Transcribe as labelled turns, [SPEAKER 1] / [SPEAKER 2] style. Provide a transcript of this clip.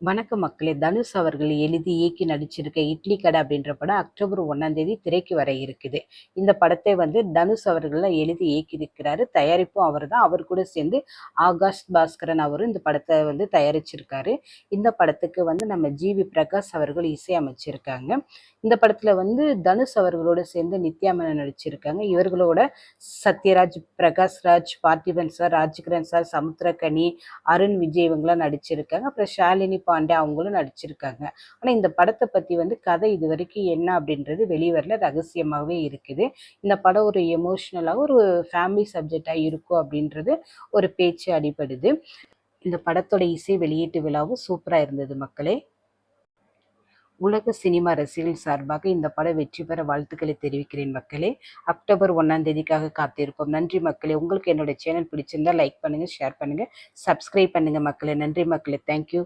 [SPEAKER 1] வணக்கம் மக்களே! தனுஷ் அவர்கள் எழுதி, இயக்கி நடிச்சிருக்க இட்லி கடை அப்படின்ற படம் அக்டோபர் 1ஆம் தேதி திரைக்கு வர இருக்குது. இந்த படத்தை தனுஷ் அவர்கள் தான் எழுதி இயக்கியிருக்கிறாரு. தயாரிப்பும் அவர்தான். அவர் கூட சேர்ந்து ஆகாஷ் பாஸ்கரன் அவரும் இந்த படத்தை தயாரிச்சிருக்காரு. இந்த படத்துக்கு நம்ம ஜி.வி. பிரகாஷ் அவர்கள் இசையமைச்சிருக்காங்க. இந்த படத்துல தனுஷ் அவர்களோட சேர்ந்து நித்யா மேனன் நடிச்சிருக்காங்க. இவர்களோட சத்யராஜ், பிரகாஷ் ராஜ், பார்த்திபன் சார், ராஜ்கிரண் சார், சமுத்திரக்கனி, அருண் விஜய் இவங்கெல்லாம் நடிச்சிருக்காங்க. அப்புறம் ஷாலினி பாண்டே அவங்களும் நடிச்சிருக்காங்க. ஆனா இந்த படத்தை பத்தி கதை இது வரைக்கும் என்ன அப்படின்றது வெளிவரல, ரகசியமாகவே இருக்குது. இந்த படம் ஒரு எமோஷ்னலாக ஒரு ஃபேமிலி சப்ஜெக்டா இருக்கும் அப்படின்றது ஒரு பேச்சு அடிபடுது. இந்த படத்தோட இசை வெளியீட்டு விழாவும் சூப்பரா இருந்தது மக்களே. உலக சினிமா ரசிகர்கள் சார்பாக இந்த படம் வெற்றி பெற வாழ்த்துக்களை தெரிவிக்கிறேன் மக்களே. அக்டோபர் 1ஆம் தேதிக்காக காத்திருப்போம். நன்றி மக்களே. உங்களுக்கு என்னோட சேனல் பிடிச்சிருந்தா லைக் பண்ணுங்க, ஷேர் பண்ணுங்க, சப்ஸ்கிரைப் பண்ணுங்க மக்களே. நன்றி மக்களே. தேங்க்யூ.